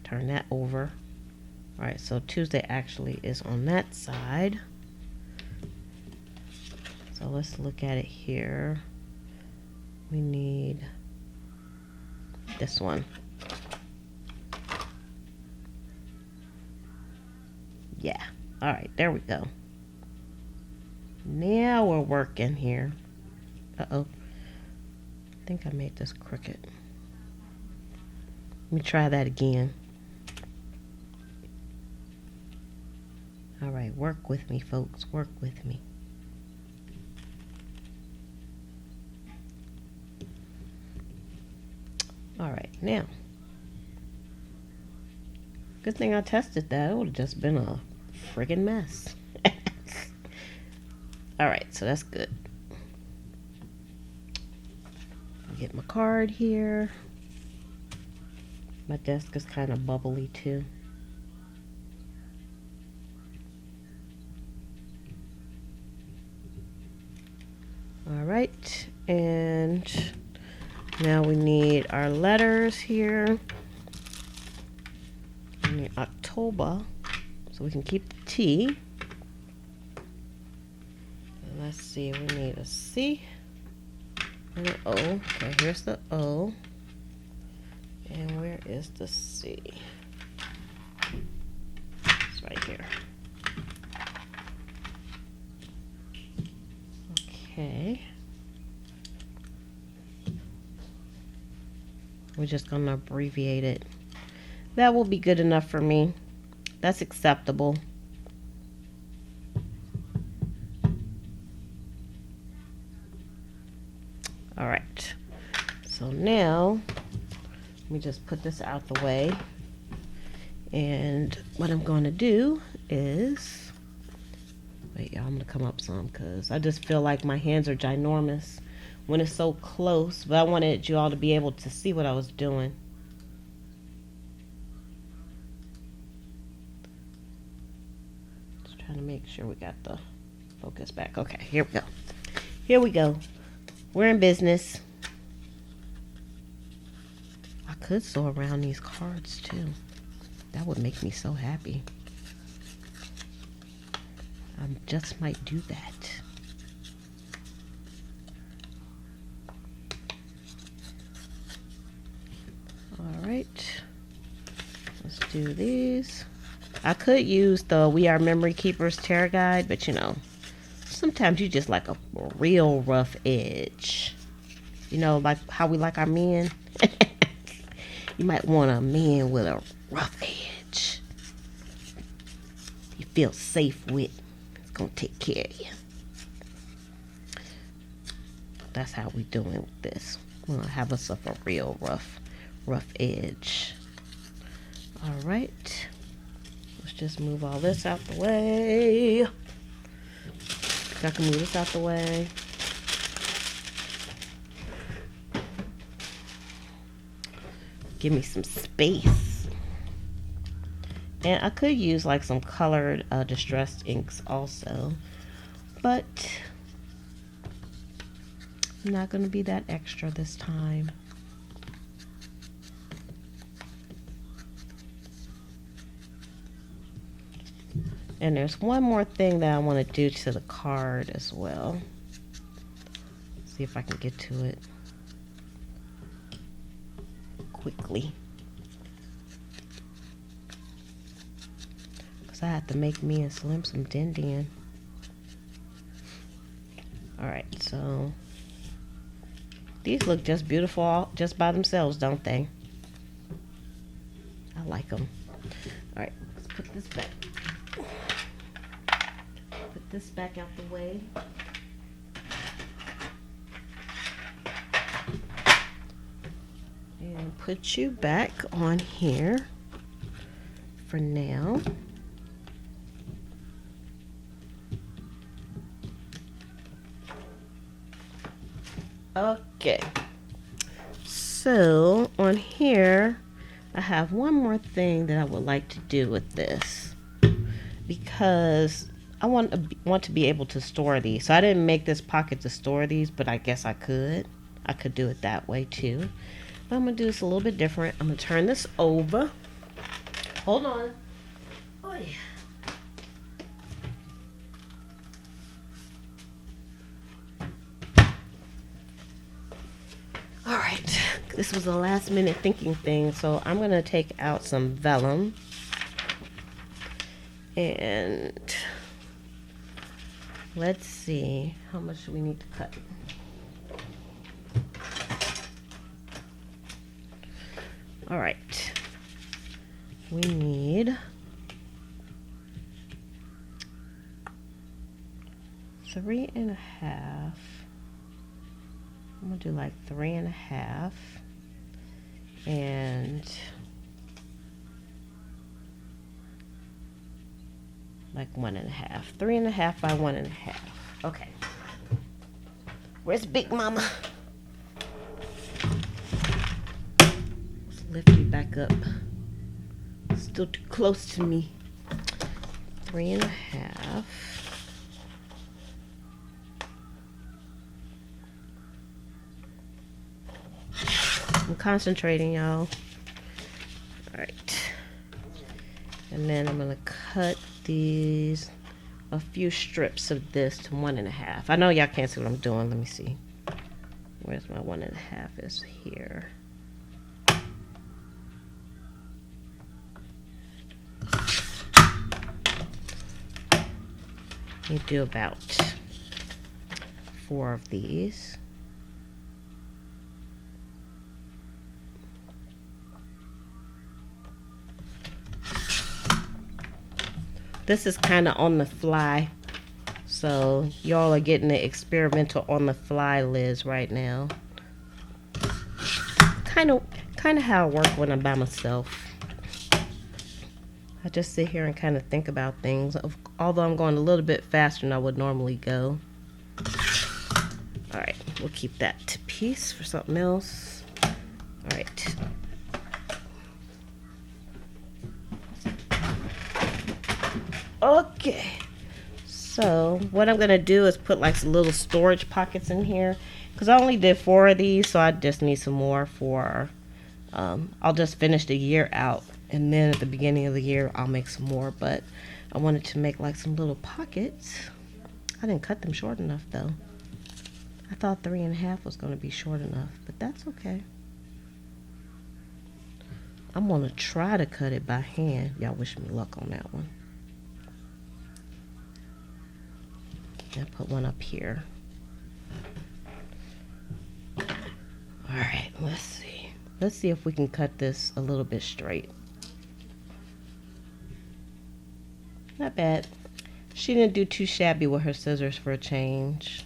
Turn that over. All right, so Tuesday actually is on that side. So let's look at it here. We need this one. Yeah. All right, there we go. Now we're working here. Uh-oh. I think I made this crooked. Let me try that again. All right, work with me, folks. Work with me. All right, now. Good thing I tested that. It would have just been a friggin' mess. All right, so that's good. Get my card here. My desk is kind of bubbly too. All right, and now we need our letters here. We need October, so we can keep the T. And let's see, we need a C and an O. Okay, here's the O. And where is the C? It's right here. Okay. We're just going to abbreviate it. That will be good enough for me. That's acceptable. All right. So now, let me just put this out the way. And what I'm going to do is, wait, y'all, I'm going to come up some because I just feel like my hands are ginormous when it's so close. But I wanted you all to be able to see what I was doing. Just trying to make sure we got the focus back. Okay, here we go. Here we go. We're in business. I could sew around these cards too. That would make me so happy. I just might do that. All right. Let's do these. I could use the We Are Memory Keepers Tarot Guide, but you know, sometimes you just like a real rough edge. You know, like how we like our men. You might want a man with a rough edge. You feel safe with. It's gonna take care of you. That's how we doing with this. We're gonna have us up a real rough edge. All right. Let's just move all this out the way. I can move this out the way. Give me some space. And I could use like some colored distressed inks also, but I'm not going to be that extra this time. And there's one more thing that I want to do to the card as well. See if I can get to it quickly. Because I have to make me and Slim some din-din. Alright, so these look just beautiful just by themselves, don't they? I like them. Alright, let's put this back. Put this back out the way. And put you back on here for now. Okay. So on here, I have one more thing that I would like to do with this, because I want to be able to store these. So I didn't make this pocket to store these, but I guess I could. I could do it that way too. But I'm going to do this a little bit different. I'm going to turn this over. Hold on. Oh, yeah. All right. This was a last minute thinking thing. So I'm going to take out some vellum. And let's see. How much do we need to cut? All right, we need 3.5. I'm gonna do like 3.5 and like 1.5. 3.5 by 1.5. Okay. Where's Big Mama? Lift you back up. Still too close to me. 3.5. I'm concentrating, y'all. Alright. And then I'm gonna cut these, a few strips of this to 1.5. I know y'all can't see what I'm doing. Let me see. Where's my 1.5 is here. You do about 4 of these. This is kind of on the fly, so y'all are getting the experimental on the fly Liz right now. Kind of how I work when I'm by myself. I just sit here and kind of think about things, although I'm going a little bit faster than I would normally go. All right, we'll keep that to piece for something else. All right. Okay, so what I'm gonna do is put like some little storage pockets in here, because I only did 4 of these, so I just need some more for, I'll just finish the year out, and then at the beginning of the year I'll make some more. But I wanted to make like some little pockets. I didn't cut them short enough though. I thought 3.5 was going to be short enough, but that's okay. I'm going to try to cut it by hand. Y'all wish me luck on that one. I put one up here. Alright, let's see. Let's see if we can cut this a little bit straight. Not bad. She didn't do too shabby with her scissors for a change.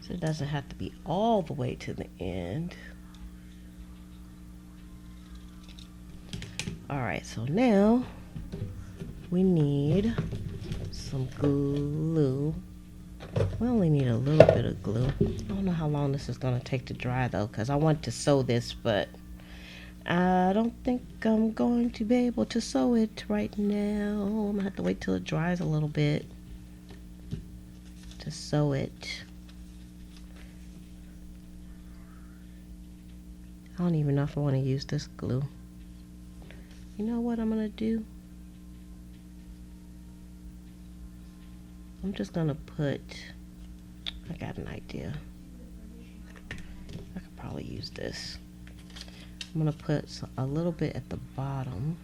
So it doesn't have to be all the way to the end. Alright, so now we need some glue. We only need a little bit of glue. I don't know how long this is going to take to dry though, because I want to sew this, but I don't think I'm going to be able to sew it right now. I'm going to have to wait till it dries a little bit to sew it. I don't even know if I want to use this glue. You know what I'm going to do? I'm just going to put, I got an idea. I could probably use this. I'm going to put a little bit at the bottom,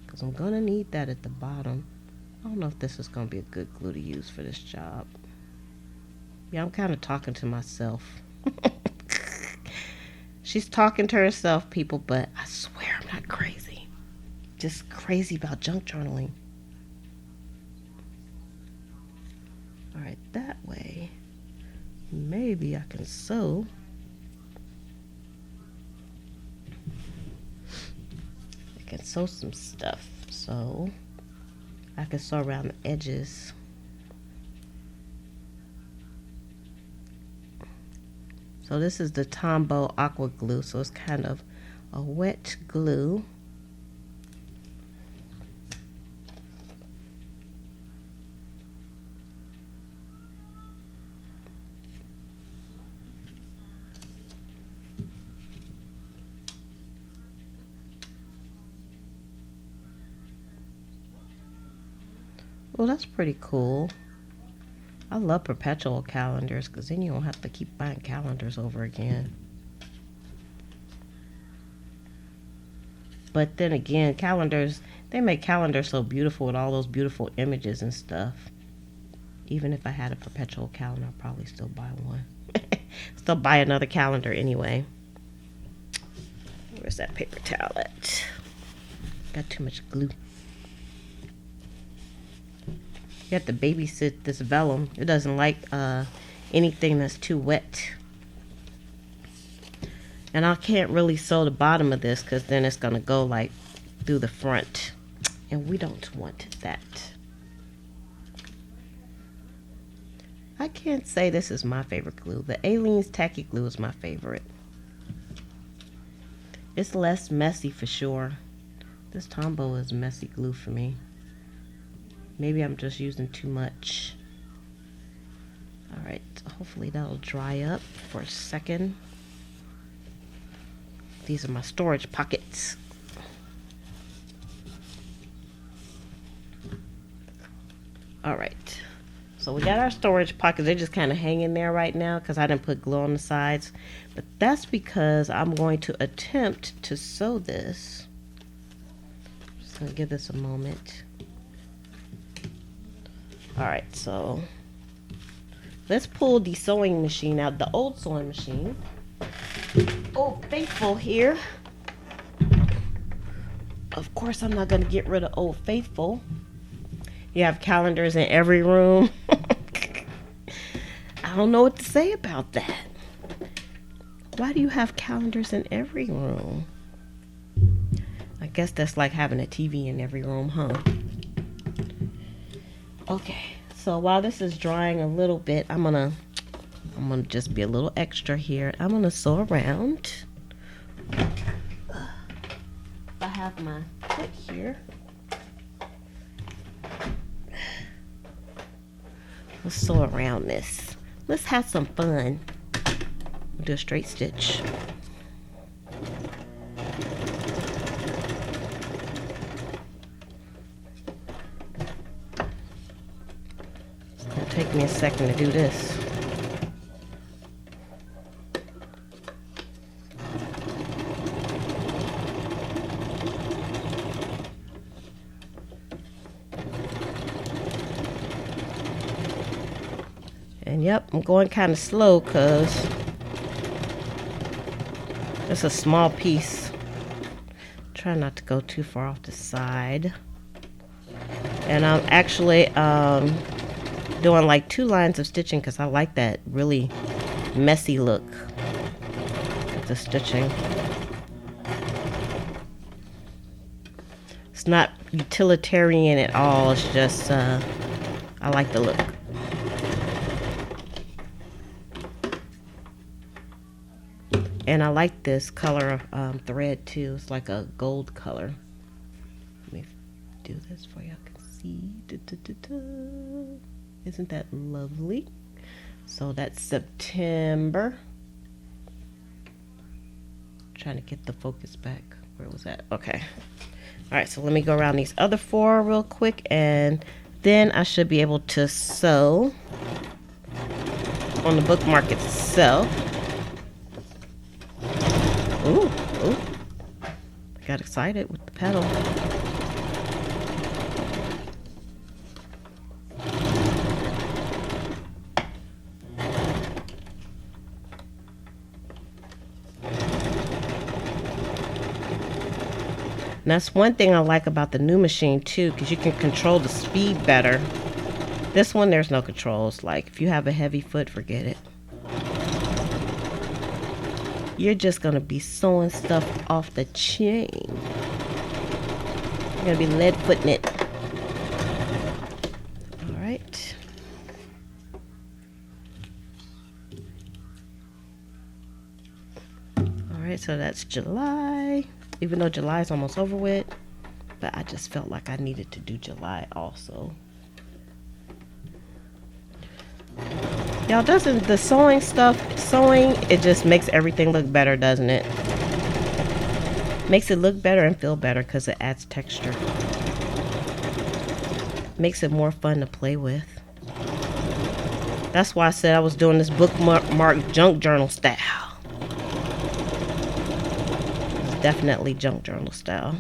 because I'm going to need that at the bottom. I don't know if this is going to be a good glue to use for this job. Yeah, I'm kind of talking to myself. She's talking to herself, people, but I swear I'm not crazy. Just crazy about junk journaling. Alright, that way, maybe I can sew. I can sew some stuff, so I can sew around the edges. So this is the Tombow Aqua Glue, so it's kind of a wet glue. Well, that's pretty cool. I love perpetual calendars, because then you don't have to keep buying calendars over again. But then again, calendars, they make calendars so beautiful with all those beautiful images and stuff. Even if I had a perpetual calendar, I'd probably still buy one. Still buy another calendar anyway. Where's that paper towel at? Got too much glue. You have to babysit this vellum. It doesn't like anything that's too wet. And I can't really sew the bottom of this, because then it's going to go like through the front. And we don't want that. I can't say this is my favorite glue. The Aleene's Tacky Glue is my favorite. It's less messy for sure. This Tombow is messy glue for me. Maybe I'm just using too much. Alright, hopefully that'll dry up for a second. These are my storage pockets. Alright, so we got our storage pockets. They're just kind of hanging there right now because I didn't put glue on the sides. But that's because I'm going to attempt to sew this. Just going to give this a moment. Alright, so let's pull the sewing machine out, the old sewing machine. Old Faithful here. Of course, I'm not going to get rid of Old Faithful. You have calendars in every room. I don't know what to say about that. Why do you have calendars in every room? I guess that's like having a TV in every room, huh? Okay, so while this is drying a little bit, I'm gonna just be a little extra here. I'm gonna sew around. I have my foot here. Let's sew around this. Let's have some fun. Do a straight stitch. It's gonna take me a second to do this. And yep, I'm going kind of slow because it's a small piece. Try not to go too far off the side. And I'm actually doing like 2 lines of stitching because I like that really messy look with the stitching. It's not utilitarian at all. It's just I like the look. And I like this color of thread too. It's like a gold color. Let me do this for you. I can see. Isn't that lovely? So that's September. Trying to get the focus back. Where was that? Okay. All right, so let me go around these other 4 real quick, and then I should be able to sew on the bookmark itself. Ooh, ooh. I got excited with the pedal. And that's one thing I like about the new machine too, because you can control the speed better. This one, there's no controls. Like, if you have a heavy foot, forget it. You're just gonna be sewing stuff off the chain. You're gonna be lead footing it. All right. All right, so that's July. Even though July is almost over with, but I just felt like I needed to do July also. Y'all, doesn't the sewing, it just makes everything look better, doesn't it? Makes it look better and feel better because it adds texture. Makes it more fun to play with. That's why I said I was doing this bookmark junk journal style. It's definitely junk journal style.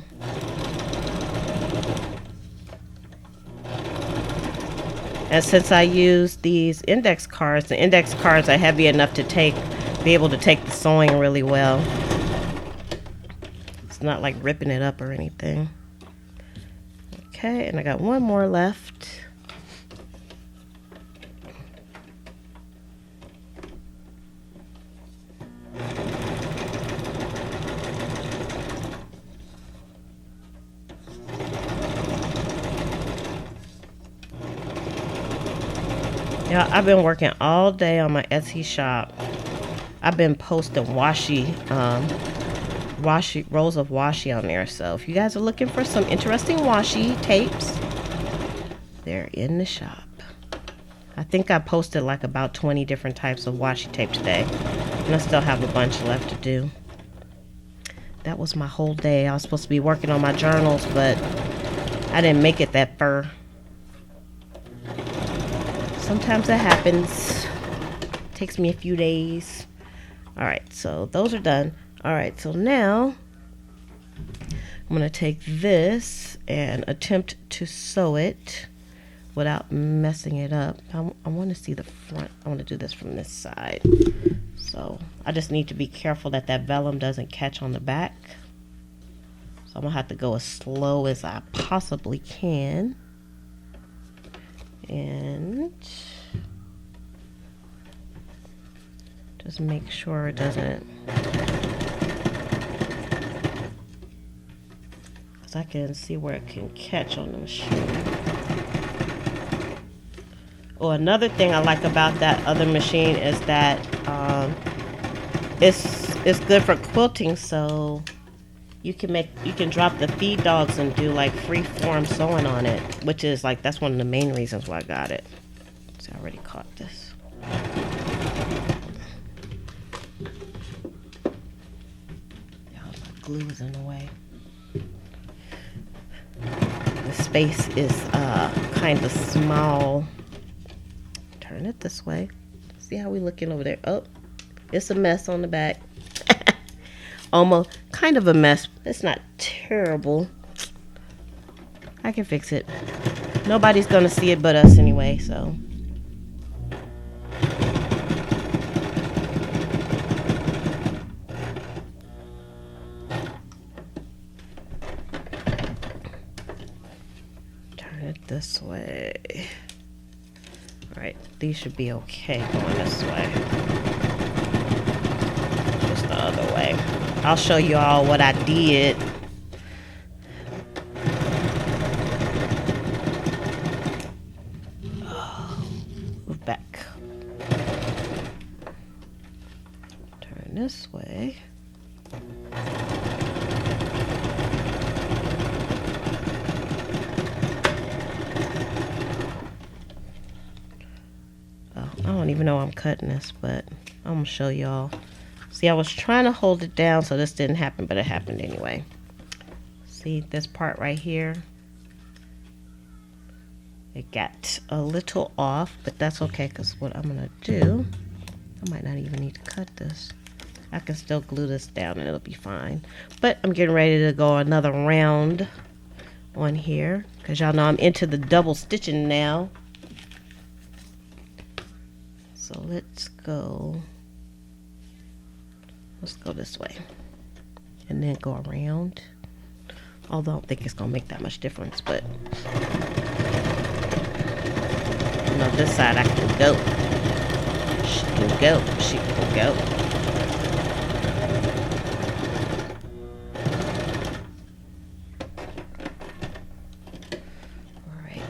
And since I use these index cards, the index cards are heavy enough to be able to take the sewing really well. It's not like ripping it up or anything. Okay, and I got 1 more left. Yeah, I've been working all day on my Etsy shop. I've been posting washi rolls of washi on there. So if you guys are looking for some interesting washi tapes, they're in the shop. I think I posted like about 20 different types of washi tape today, and I still have a bunch left to do. That was my whole day. I was supposed to be working on my journals, but I didn't make it that far. Sometimes that happens. Takes me a few days. All right, so those are done. All right, so now I'm going to take this and attempt to sew it without messing it up. I want to see the front. I want to do this from this side. So I just need to be careful that that vellum doesn't catch on the back. So I'm going to have to go as slow as I possibly can. And just make sure it doesn't, because I can see where it can catch on the machine. Oh, another thing I like about that other machine is that it's good for quilting, so you can drop the feed dogs and do like free form sewing on it, which is like, that's one of the main reasons why I got it. So I already caught this. Yeah, my glue is in the way. The space is kind of small. Turn it this way. See how we looking over there? Oh, it's a mess on the back. Almost kind of a mess. It's not terrible. I can fix it. Nobody's gonna see it but us anyway, so. Turn it this way. All right, these should be okay going this way. Just the other way. I'll show you all what I did. Move back. Turn this way. Oh, I don't even know I'm cutting this, but I'm gonna show y'all. See, I was trying to hold it down so this didn't happen, but it happened anyway. See this part right here? It got a little off, but that's okay, because what I'm gonna do, I might not even need to cut this. I can still glue this down and it'll be fine. But I'm getting ready to go another round on here, because y'all know I'm into the double stitching now. So let's go this way and then go around. Although I don't think it's gonna make that much difference, but you know, this side I can go. She can go. She can go. All right.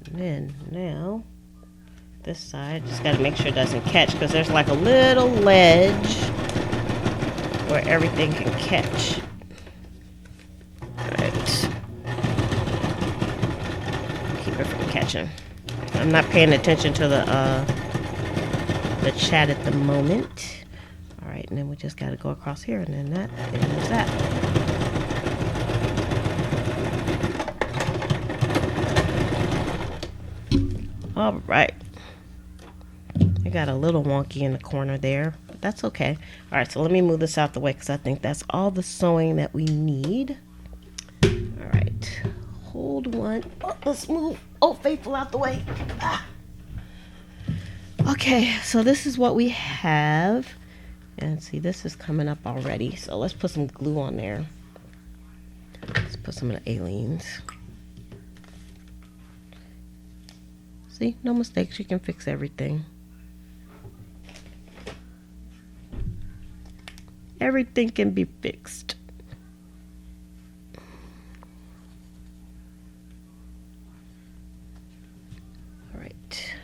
And then now this side, just got to make sure it doesn't catch, because there's like a little ledge where everything can catch. Alright. Keep it from catching. I'm not paying attention to the chat at the moment. Alright, and then we just got to go across here, and then that, and there's that. Alright. I got a little wonky in the corner there, but that's okay. All right, so let me move this out the way, because I think that's all the sewing that we need. All right, hold one. Oh, let's move Old Faithful out the way. Ah. Okay, so this is what we have. And see, this is coming up already. So let's put some glue on there. Let's put some of the aliens. See, no mistakes. You can fix everything. Everything can be fixed. All right.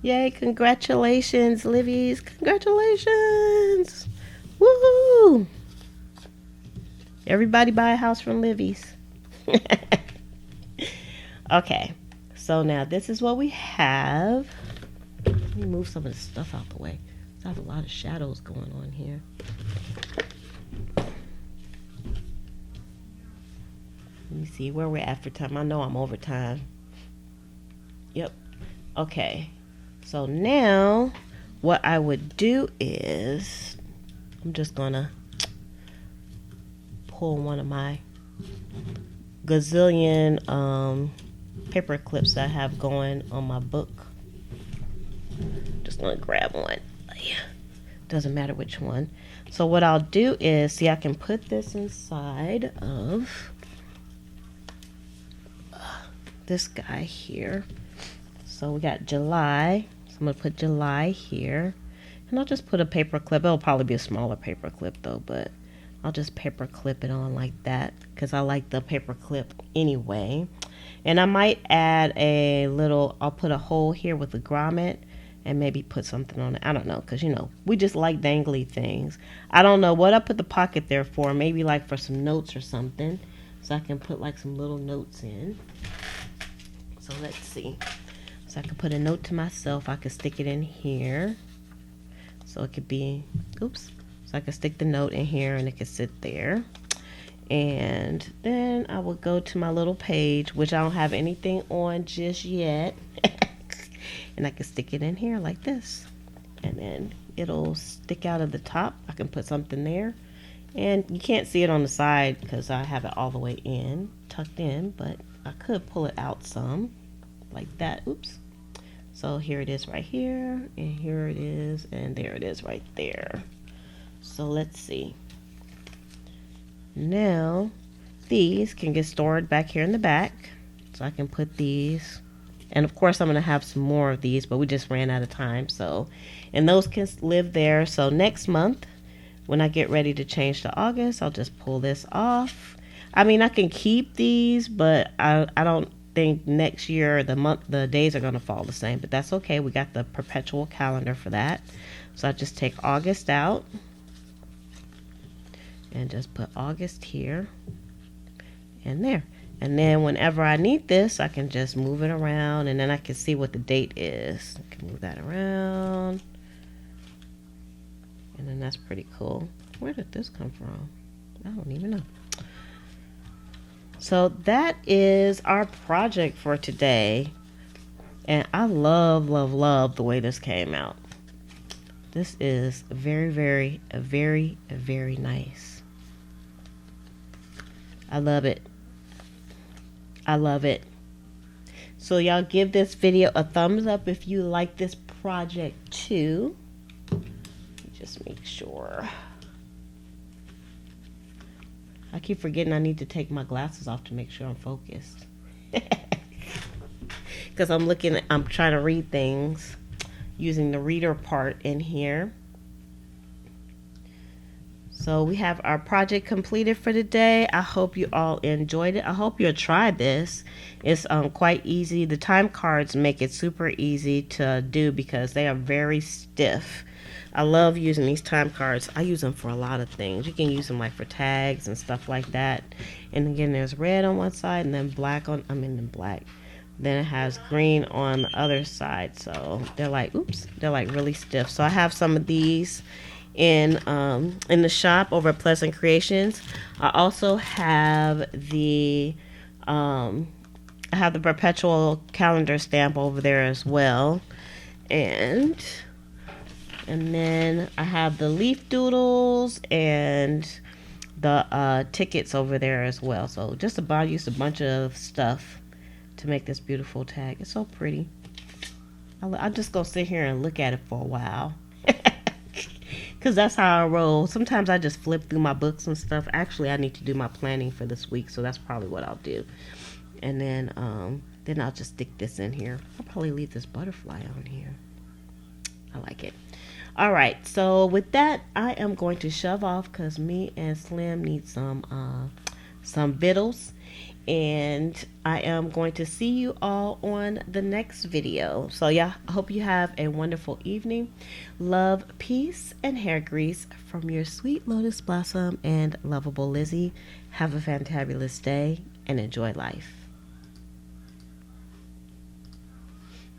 Yay, congratulations, Livy's. Congratulations. Woohoo! Everybody buy a house from Livy's. Okay, so now this is what we have. Let me move some of the stuff out the way. I have a lot of shadows going on here. Let me see where we're at for time. I know I'm over time. Yep. Okay. So now what I would do is I'm just gonna pull one of my gazillion paper clips that I have going on my book. Just gonna grab one. Doesn't matter which one. So what I'll do is, see, I can put this inside of this guy here. So we got July. So I'm gonna put July here. And And I'll just put a paper clip. It'll probably be a smaller paper clip though, but I'll just paper clip it on like that because I like the paper clip anyway. And I might add a little, I'll put a hole here with a grommet and maybe put something on it. I don't know, because you know, we just like dangly things. I don't know what I put the pocket there for. Maybe like for some notes or something. So I can put like some little notes in. So let's see. So I could put a note to myself. I could stick it in here. So it could be, oops. So I could stick the note in here and it could sit there. And then I will go to my little page, which I don't have anything on just yet. And I can stick it in here like this. And then it'll stick out of the top. I can put something there. And you can't see it on the side because I have it all the way in, tucked in. But I could pull it out some, like that. Oops. So here it is right here. And here it is. And there it is right there. So let's see. Now, these can get stored back here in the back. So I can put these. And of course, I'm going to have some more of these, but we just ran out of time. So, and those can live there. So next month, when I get ready to change to August, I'll just pull this off. I mean, I can keep these, but I don't think next year, the days are going to fall the same. But that's okay. We got the perpetual calendar for that. So I just take August out. And just put August here. And there. And then whenever I need this, I can just move it around and then I can see what the date is. I can move that around. And then that's pretty cool. Where did this come from? I don't even know. So that is our project for today. And I love, love, love the way this came out. This is very, very, very, very nice. I love it. I love it. So y'all give this video a thumbs up if you like this project too. Just make sure. I keep forgetting I need to take my glasses off to make sure I'm focused. Because I'm trying to read things using the reader part in here. So we have our project completed for today. I hope you all enjoyed it. I hope you'll try this. It's quite easy. The time cards make it super easy to do because they are very stiff. I love using these time cards. I use them for a lot of things. You can use them like for tags and stuff like that. And again, there's red on one side and then black on, black. Then it has green on the other side. So they're like, oops, they're like really stiff. So I have some of these in the shop over at Pleasant Creations. I also have the perpetual calendar stamp over there as well, and then I have the leaf doodles and the tickets over there as well. So just about used a bunch of stuff to make this beautiful tag. It's so pretty. I'm just gonna sit here and look at it for a while. Because that's how I roll. Sometimes I just flip through my books and stuff. Actually, I need to do my planning for this week, so that's probably what I'll do. And then I'll just stick this in here. I'll probably leave this butterfly on here. I like it. All right, so with that, I am going to shove off because me and Slim need some vittles. And I am going to see you all on the next video. So yeah, I hope you have a wonderful evening. Love, peace, and hair grease from your sweet Lotus Blossom and lovable Lizzie. Have a fantabulous day and enjoy life.